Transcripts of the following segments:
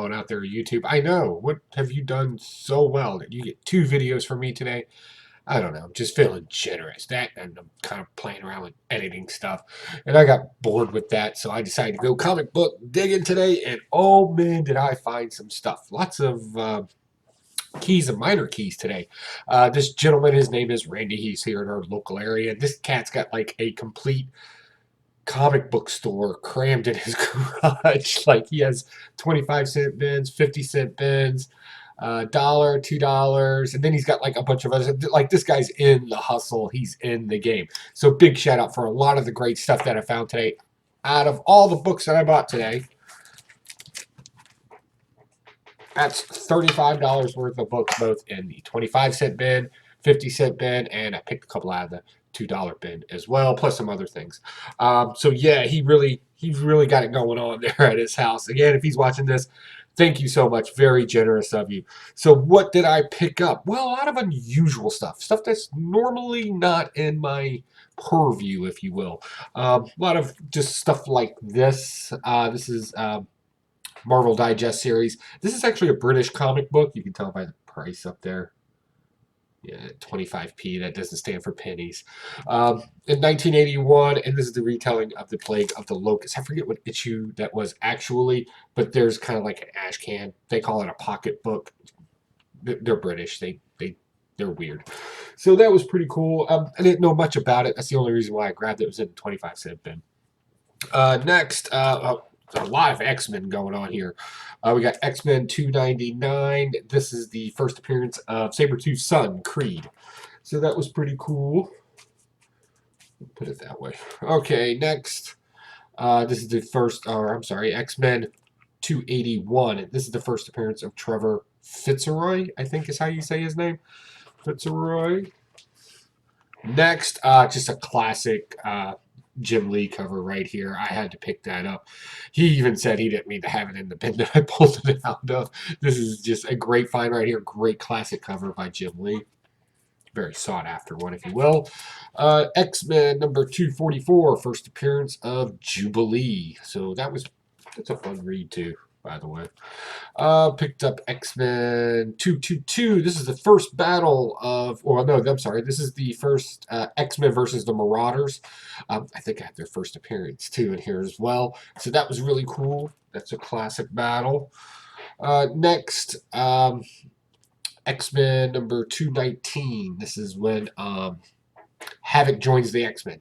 on out there, YouTube. I know. What have you done so well that you get 2 videos from me today? I don't know. I'm just feeling generous. That and I'm kind of playing around with editing stuff. And I got bored with that, so I decided to go comic book digging today. And oh man, did I find some stuff. Lots of keys and minor keys today. This gentleman, his name is Randy. He's here in our local area. This cat's got like a complete comic book store crammed in his garage. Like he has 25-cent bins, 50-cent bins, dollar, $2, and then he's got like a bunch of others. Like this guy's in the hustle. He's in the game. So big shout out for a lot of the great stuff that I found today. Out of all the books that I bought today, that's $35 worth of books, both in the 25-cent bin, 50-cent bin, and I picked a couple out of the $2 bin as well, plus some other things. So yeah, he's really got it going on there at his house. Again, if he's watching this, thank you so much. Very generous of you. So what did I pick up? Well, a lot of unusual stuff that's normally not in my purview, if you will. A lot of just stuff like this. This is Marvel Digest series. This is actually a British comic book. You can tell by the price up there. Yeah, 25p. That doesn't stand for pennies. In 1981, and this is the retelling of the Plague of the Locusts. I forget what issue that was actually, but there's kind of like an ash can. They call it a pocket book. They're British. They're weird. So that was pretty cool. I didn't know much about it. That's the only reason why I grabbed it. It was in the 25-cent bin. Next, a lot of X-Men going on here. We got X-Men 299. This is the first appearance of Sabretooth's son, Creed. So that was pretty cool. Put it that way. Okay, next. This is the first, or I'm sorry, X-Men 281. This is the first appearance of Trevor Fitzroy, I think is how you say his name. Fitzroy. Next, just a classic Jim Lee cover right here. I had to pick that up. He even said he didn't mean to have it in the bin that I pulled it out of. This is just a great find right here. Great classic cover by Jim Lee. Very sought after one, if you will. X-Men number 244, first appearance of Jubilee. So that's a fun read too, by the way. Picked up X-Men 222. This is the first battle of, or no, I'm sorry. This is the first X-Men versus the Marauders. I think I had their first appearance too in here as well. So that was really cool. That's a classic battle. Next, X-Men number 219. This is when Havoc joins the X-Men.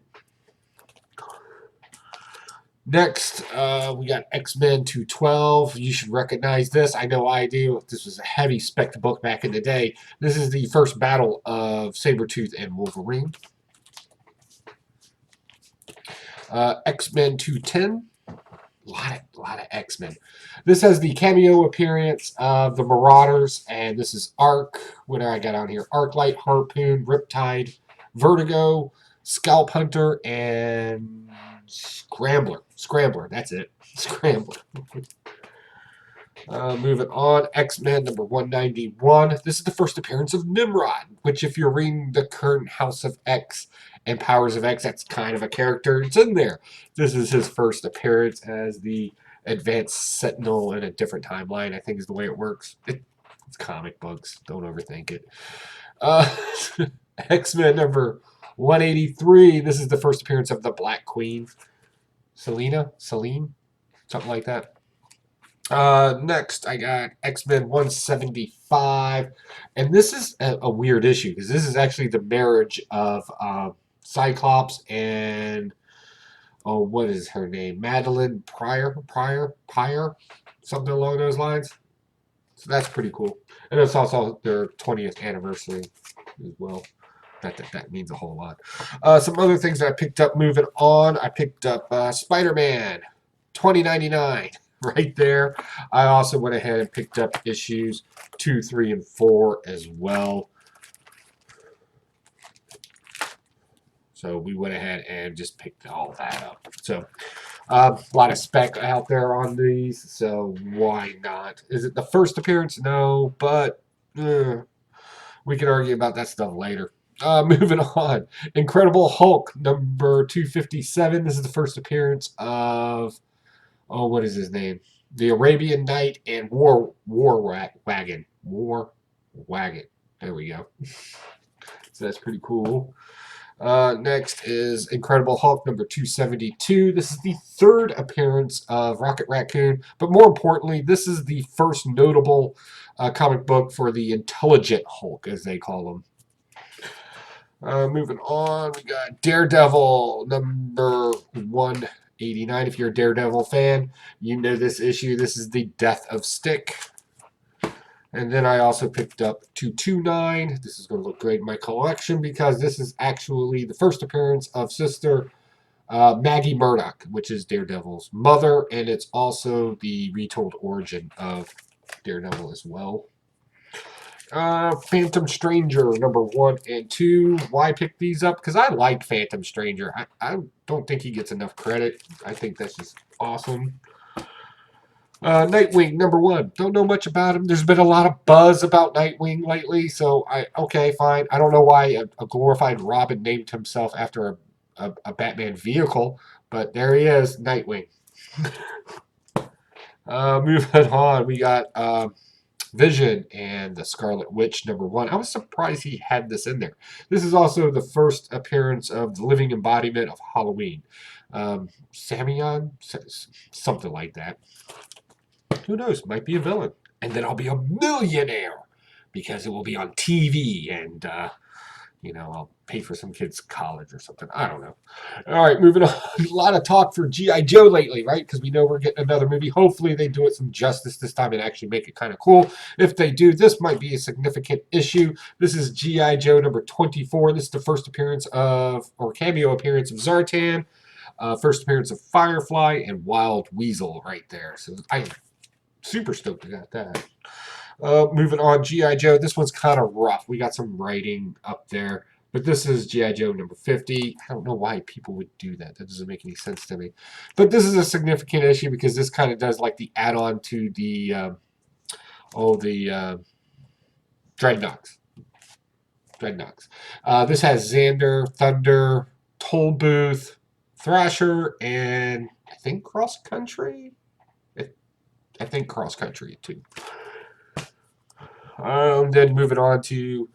Next, we got X-Men 212. You should recognize this. I know I do. This was a heavy spec book back in the day. This is the first battle of Sabretooth and Wolverine. X-Men 210. A lot of X-Men. This has the cameo appearance of the Marauders, and this is Arc. What do I got on here? Arclight, Harpoon, Riptide, Vertigo, Scalp Hunter, and Scrambler, that's it. Scrambler. Moving on, X-Men number 191. This is the first appearance of Nimrod, which if you're reading the current House of X and Powers of X, that's kind of a character. It's in there. This is his first appearance as the Advanced Sentinel in a different timeline, I think is the way it works. It's comic books. Don't overthink it. X-Men number 183. This is the first appearance of the Black Queen. Celine, something like that. Next, I got X-Men 175, and this is a weird issue because this is actually the marriage of Cyclops and what is her name? Madeline Pryor, something along those lines. So that's pretty cool, and it's also their 20th anniversary as well. That means a whole lot. Some other things that I picked up moving on. I picked up Spider-Man 2099 right there. I also went ahead and picked up issues 2, 3, and 4 as well. So we went ahead and just picked all that up. So a lot of spec out there on these, so why not? Is it the first appearance? No, but we can argue about that stuff later. Moving on. Incredible Hulk, number 257. This is the first appearance of, what is his name? the Arabian Knight, and War Wagon. War Wagon. There we go. So that's pretty cool. Next is Incredible Hulk number 272. This is the third appearance of Rocket Raccoon, but more importantly, this is the first notable comic book for the Intelligent Hulk, as they call him. Moving on, we got Daredevil number 189. If you're a Daredevil fan, you know this issue. This is the Death of Stick. And then I also picked up 229. This is going to look great in my collection because this is actually the first appearance of Sister Maggie Murdock, which is Daredevil's mother, and it's also the retold origin of Daredevil as well. Phantom Stranger number 1 and 2. Why pick these up? Because I like Phantom Stranger. I don't think he gets enough credit. I think that's just awesome. Nightwing number 1. Don't know much about him. There's been a lot of buzz about Nightwing lately, so okay, fine. I don't know why a glorified Robin named himself after a Batman vehicle, but there he is, Nightwing. Moving on, we got Vision and the Scarlet Witch number 1. I was surprised he had this in there. This is also the first appearance of the living embodiment of Halloween. Samion? Something like that. Who knows? Might be a villain. And then I'll be a millionaire because it will be on TV and, I'll pay for some kid's college or something. I don't know. All right, moving on. A lot of talk for G.I. Joe lately, right? Because we know we're getting another movie. Hopefully they do it some justice this time and actually make it kind of cool. If they do, this might be a significant issue. This is G.I. Joe number 24. This is the first appearance or cameo appearance of Zartan. First appearance of Firefly and Wild Weasel right there. So I'm super stoked about that. Moving on, G.I. Joe. This one's kind of rough. We got some writing up there. But this is G.I. Joe number 50. I don't know why people would do that. That doesn't make any sense to me. But this is a significant issue because this kind of does like the add-on to the Dreadnoks. This has Xander, Thunder, Tollbooth, Thrasher, and I think Cross Country. I think Cross Country too. Then moving on to,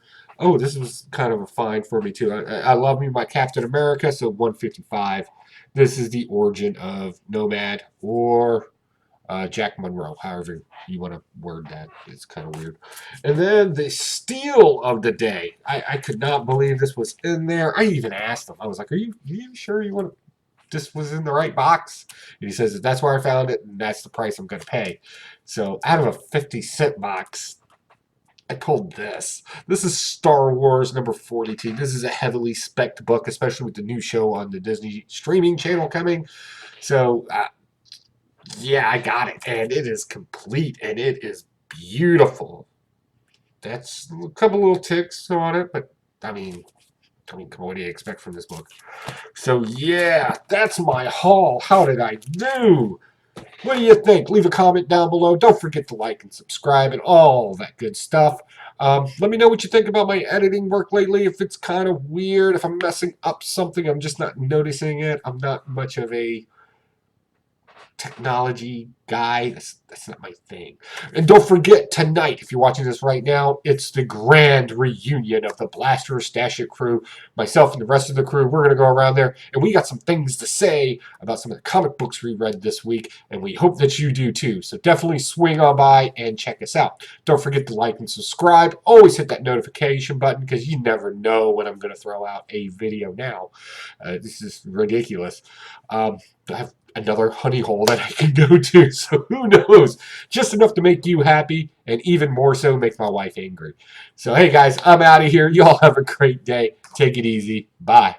this was kind of a find for me too. I love me my Captain America, so 155. This is the origin of Nomad or Jack Monroe, however you want to word that. It's kind of weird. And then the steal of the day. I could not believe this was in there. I even asked him. I was like, are you sure you want to? This was in the right box? And he says, that's where I found it, and that's the price I'm going to pay. So out of a 50-cent box, I pulled this. This is Star Wars number 42. This is a heavily spec'd book, especially with the new show on the Disney streaming channel coming. So, yeah, I got it. And it is complete, and it is beautiful. That's a couple little ticks on it, but, I mean, come on, what do you expect from this book? So, yeah, that's my haul. How did I do? What do you think? Leave a comment down below. Don't forget to like and subscribe and all that good stuff. Let me know what you think about my editing work lately. If it's kind of weird, if I'm messing up something, I'm just not noticing it. I'm not much of a technology guy. That's not my thing. And don't forget, tonight, if you're watching this right now, it's the grand reunion of the Blaster Stash It crew. Myself and the rest of the crew, we're going to go around there, and we got some things to say about some of the comic books we read this week, and we hope that you do too. So definitely swing on by and check us out. Don't forget to like and subscribe. Always hit that notification button because you never know when I'm going to throw out a video now. This is ridiculous. I have another honey hole that I can go to, so who knows? Just enough to make you happy, and even more so make my wife angry. So hey guys, I'm out of here. Y'all have a great day. Take it easy. Bye.